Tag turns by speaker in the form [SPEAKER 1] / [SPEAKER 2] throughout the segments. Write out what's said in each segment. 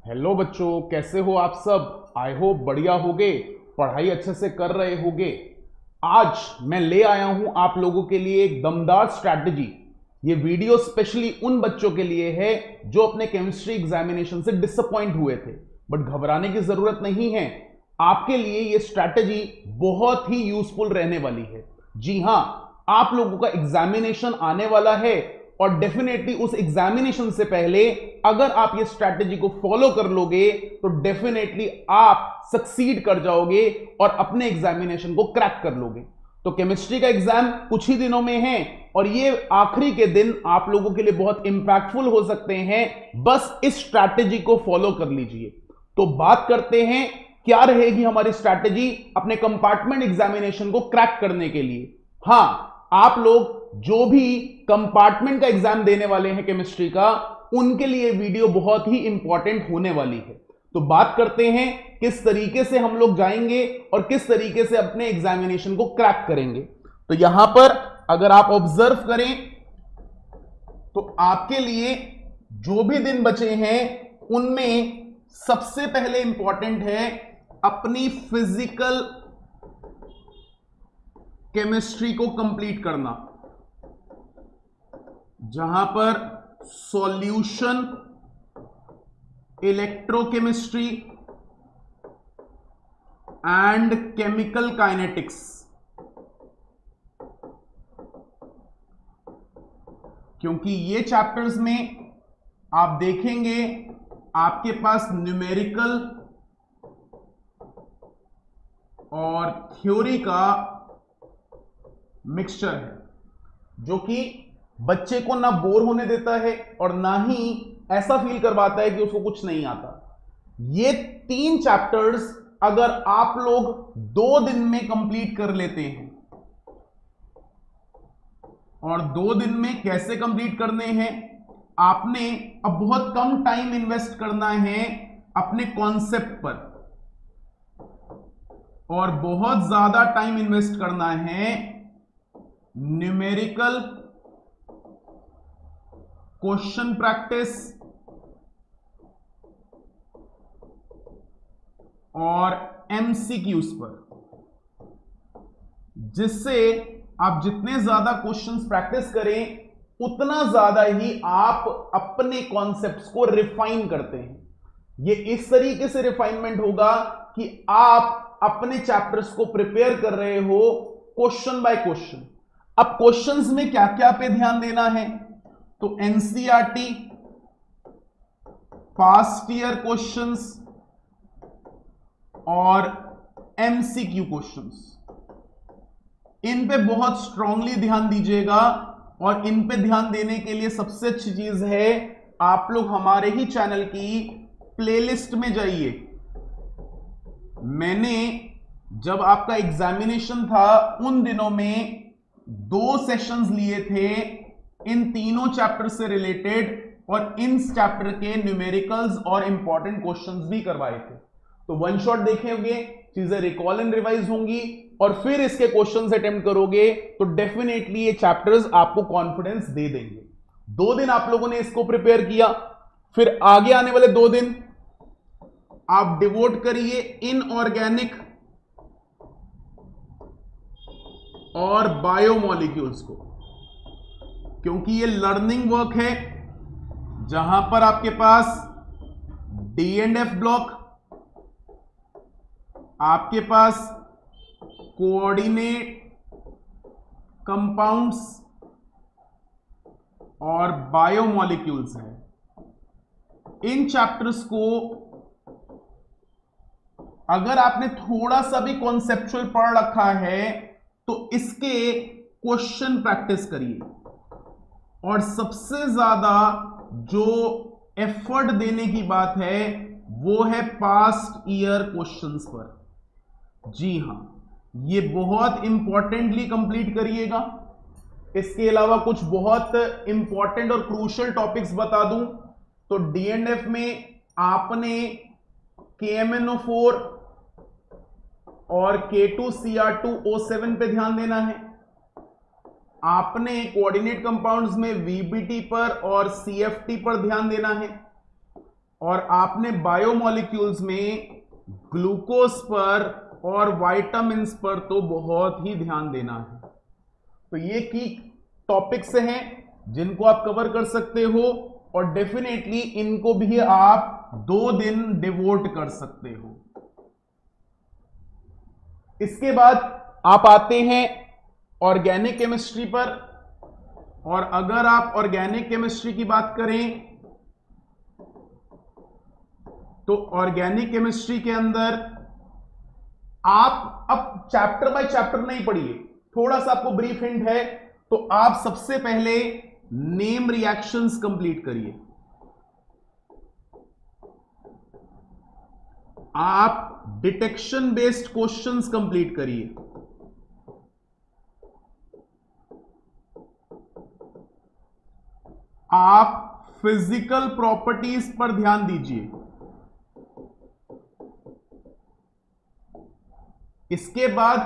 [SPEAKER 1] Hello बच्चों, कैसे हो आप सब। आई होप बढ़िया होगे, पढ़ाई अच्छे से कर रहे होगे। आज मैं ले आया हूं आप लोगों के लिए एक दमदार स्ट्रैटेजी। ये वीडियो स्पेशली उन बच्चों के लिए है जो अपने केमिस्ट्री एग्जामिनेशन से डिसअपॉइंट हुए थे, बट घबराने की जरूरत नहीं है। आपके लिए ये स्ट्रैटेजी बहुत ही यूजफुल रहने वाली है। जी हां, आप लोगों का एग्जामिनेशन आने वाला है और डेफिनेटली उस एग्जामिनेशन से पहले अगर आप ये स्ट्रैटेजी को फॉलो कर लोगे तो डेफिनेटली आप सक्सीड कर जाओगे और अपने एग्जामिनेशन को क्रैक कर लोगे। तो केमिस्ट्री का एग्जाम कुछ ही दिनों में है और ये आखिरी के दिन आप लोगों के लिए बहुत इंपैक्टफुल हो सकते हैं। बस इस स्ट्रैटेजी को फॉलो कर लीजिए। तो बात करते हैं क्या रहेगी हमारी स्ट्रैटेजी अपने कंपार्टमेंट एग्जामिनेशन को क्रैक करने के लिए। हां, आप लोग जो भी कंपार्टमेंट का एग्जाम देने वाले हैं केमिस्ट्री का, उनके लिए वीडियो बहुत ही इंपॉर्टेंट होने वाली है। तो बात करते हैं किस तरीके से हम लोग जाएंगे और किस तरीके से अपने एग्जामिनेशन को क्रैक करेंगे। तो यहां पर अगर आप ऑब्जर्व करें तो आपके लिए जो भी दिन बचे हैं उनमें सबसे पहले इंपॉर्टेंट है अपनी फिजिकल केमिस्ट्री को कंप्लीट करना, जहां पर solution, electrochemistry and chemical kinetics, क्योंकि ये चैप्टर्स में आप देखेंगे आपके पास न्यूमेरिकल और थ्योरी का मिक्सचर है, जो कि बच्चे को ना बोर होने देता है और ना ही ऐसा फील करवाता है कि उसको कुछ नहीं आता। ये 3 चैप्टर्स अगर आप लोग 2 दिन में कंप्लीट कर लेते हैं, और 2 दिन में कैसे कंप्लीट करने हैं, आपने अब बहुत कम टाइम इन्वेस्ट करना है अपने कॉन्सेप्ट पर और बहुत ज्यादा टाइम इन्वेस्ट करना है न्यूमेरिकल क्वेश्चन प्रैक्टिस और एमसीक्यूज पर, जिससे आप जितने ज्यादा क्वेश्चंस प्रैक्टिस करें उतना ज्यादा ही आप अपने कॉन्सेप्ट्स को रिफाइन करते हैं। ये इस तरीके से रिफाइनमेंट होगा कि आप अपने चैप्टर्स को प्रिपेयर कर रहे हो क्वेश्चन बाय क्वेश्चन। अब क्वेश्चंस में क्या क्या पे ध्यान देना है, तो एनसीईआरटी, पास्ट ईयर क्वेश्चंस और एमसीक्यू क्वेश्चंस, इन पे बहुत स्ट्रांगली ध्यान दीजिएगा। और इन पे ध्यान देने के लिए सबसे अच्छी चीज है आप लोग हमारे ही चैनल की प्लेलिस्ट में जाइए। मैंने जब आपका एग्जामिनेशन था उन दिनों में 2 सेशंस लिए थे इन तीनों चैप्टर से रिलेटेड और इन चैप्टर के न्यूमेरिकल्स और इंपॉर्टेंट क्वेश्चंस भी करवाए थे। तो वन शॉट देखेंगे, चीजें रिकॉल एंड रिवाइज होंगी और फिर इसके क्वेश्चंस अटेम्प्ट करोगे तो डेफिनेटली ये चैप्टर्स आपको कॉन्फिडेंस दे देंगे। 2 दिन आप लोगों ने इसको प्रिपेयर किया, फिर आगे आने वाले 2 दिन आप डिवोट करिए इनऑर्गेनिक और बायोमॉलिक्यूल्स को, क्योंकि ये लर्निंग वर्क है जहां पर आपके पास डी एंड एफ ब्लॉक, आपके पास कोऑर्डिनेट कंपाउंड्स और बायोमॉलिक्यूल्स हैं। इन चैप्टर्स को अगर आपने थोड़ा सा भी कॉन्सेप्चुअल पढ़ रखा है तो इसके क्वेश्चन प्रैक्टिस करिए। और सबसे ज्यादा जो एफर्ट देने की बात है वो है पास्ट ईयर क्वेश्चंस पर। जी हां, ये बहुत इंपॉर्टेंटली कंप्लीट करिएगा। इसके अलावा कुछ बहुत इंपॉर्टेंट और क्रूशियल टॉपिक्स बता दूं तो डीएनएफ में आपने KMnO4 और K2Cr2O7 पे ध्यान देना है। आपने कोऑर्डिनेट कंपाउंड्स में VBT पर और CFT पर ध्यान देना है। और आपने बायोमोलिक्यूल्स में ग्लूकोज पर और विटामिन्स पर तो बहुत ही ध्यान देना है। तो ये की टॉपिक्स हैं जिनको आप कवर कर सकते हो और डेफिनेटली इनको भी आप 2 दिन डिवोट कर सकते हो। इसके बाद आप आते हैं ऑर्गेनिक केमिस्ट्री पर, और अगर आप ऑर्गेनिक केमिस्ट्री की बात करें तो ऑर्गेनिक केमिस्ट्री के अंदर आप अब चैप्टर बाय चैप्टर नहीं पढ़िए, थोड़ा सा आपको ब्रीफ हिंट है। तो आप सबसे पहले नेम रिएक्शंस कंप्लीट करिए, आप डिटेक्शन बेस्ड क्वेश्चंस कंप्लीट करिए, आप फिजिकल प्रॉपर्टीज पर ध्यान दीजिए, इसके बाद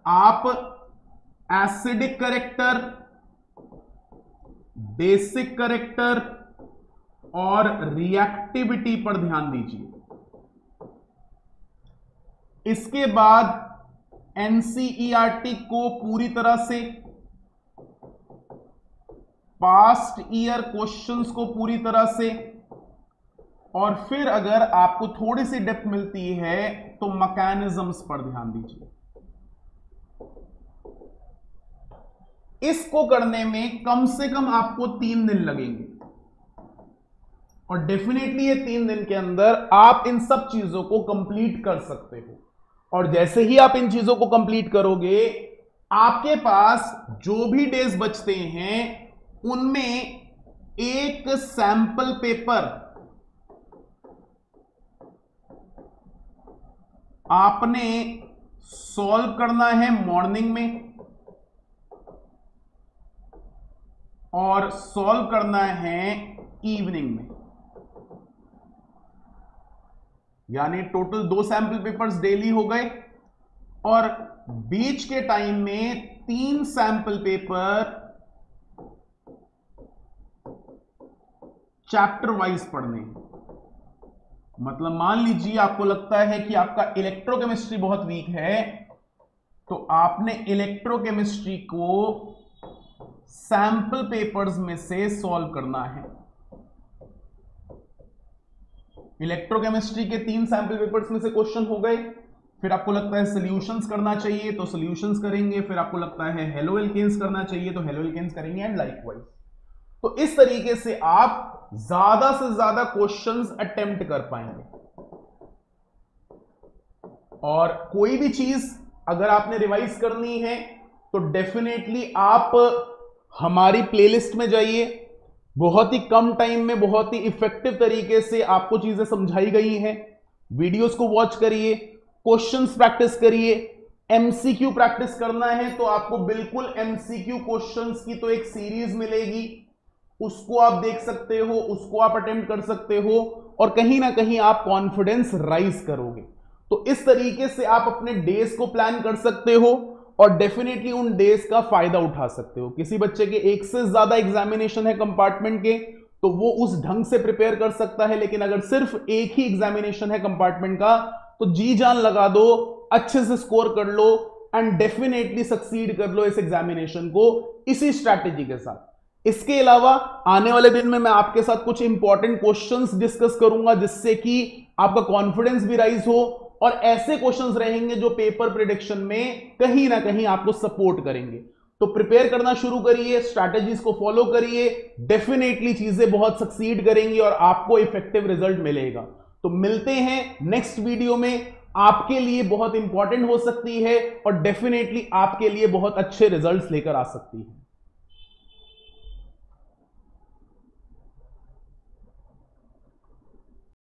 [SPEAKER 1] आप एसिडिक कैरेक्टर, बेसिक कैरेक्टर और रिएक्टिविटी पर ध्यान दीजिए। इसके बाद एनसीईआरटी को पूरी तरह से, पास्ट ईयर क्वेश्चंस को पूरी तरह से, और फिर अगर आपको थोड़ी सी डेप्थ मिलती है तो मैकेनिज्म्स पर ध्यान दीजिए। इसको करने में कम से कम आपको 3 दिन लगेंगे और डेफिनेटली ये 3 दिन के अंदर आप इन सब चीजों को कंप्लीट कर सकते हो। और जैसे ही आप इन चीजों को कंप्लीट करोगे, आपके पास जो भी डेज बचते हैं उनमें एक सैंपल पेपर आपने सॉल्व करना है मॉर्निंग में और सॉल्व करना है इवनिंग में, यानी टोटल 2 सैंपल पेपर्स डेली हो गए और बीच के टाइम में 3 सैंपल पेपर चैप्टर वाइज पढ़ने हैं। मतलब मान लीजिए आपको लगता है कि आपका इलेक्ट्रोकेमिस्ट्री बहुत वीक है, तो आपने इलेक्ट्रोकेमिस्ट्री को सैंपल पेपर्स में से सॉल्व करना है। इलेक्ट्रोकेमिस्ट्री के 3 सैंपल पेपर्स में से क्वेश्चन हो गए, फिर आपको लगता है सॉल्यूशंस करना चाहिए तो सॉल्यूशंस करेंगे, फिर आपको लगता है हेलो एल्केन्स करना चाहिए तो हेलो एल्केन्स करेंगे एंड लाइकवाइज। तो इस तरीके से आप ज्यादा से ज्यादा क्वेश्चंस अटेम्प्ट कर पाएंगे। और कोई भी चीज अगर आपने रिवाइज करनी है तो डेफिनेटली आप हमारी प्लेलिस्ट में जाइए, बहुत ही कम टाइम में बहुत ही इफेक्टिव तरीके से आपको चीजें समझाई गई हैं। वीडियोस को वॉच करिए, क्वेश्चंस प्रैक्टिस करिए। एमसीक्यू प्रैक्टिस करना है तो आपको बिल्कुल एमसीक्यू क्वेश्चंस की तो एक सीरीज मिलेगी, उसको आप देख सकते हो, उसको आप अटेम्प्ट कर सकते हो और कहीं ना कहीं आप कॉन्फिडेंस राइज करोगे। तो इस तरीके से आप अपने डेज को प्लान कर सकते हो और डेफिनेटली उन डेज का फायदा उठा सकते हो। किसी बच्चे के 1 से ज्यादा एग्जामिनेशन है कंपार्टमेंट के तो वो उस ढंग से प्रिपेयर कर सकता है, लेकिन अगर सिर्फ एक ही एग्जामिनेशन है कंपार्टमेंट का तो जी जान लगा दो, अच्छे से स्कोर कर लो एंड डेफिनेटली सक्सीड कर लो इस एग्जामिनेशन को इसी स्ट्रैटेजी के साथ। इसके अलावा आने वाले दिन में मैं आपके साथ कुछ इंपॉर्टेंट क्वेश्चंस डिस्कस करूंगा जिससे कि आपका कॉन्फिडेंस भी राइज हो और ऐसे क्वेश्चंस रहेंगे जो पेपर प्रेडिक्शन में कहीं ना कहीं आपको सपोर्ट करेंगे। तो प्रिपेयर करना शुरू करिए, स्ट्रैटेजीज को फॉलो करिए, डेफिनेटली चीजें बहुत सक्सीड करेंगी और आपको इफेक्टिव रिजल्ट मिलेगा। तो मिलते हैं नेक्स्ट वीडियो में, आपके लिए बहुत इंपॉर्टेंट हो सकती है और डेफिनेटली आपके लिए बहुत अच्छे रिजल्ट्स लेकर आ सकती है।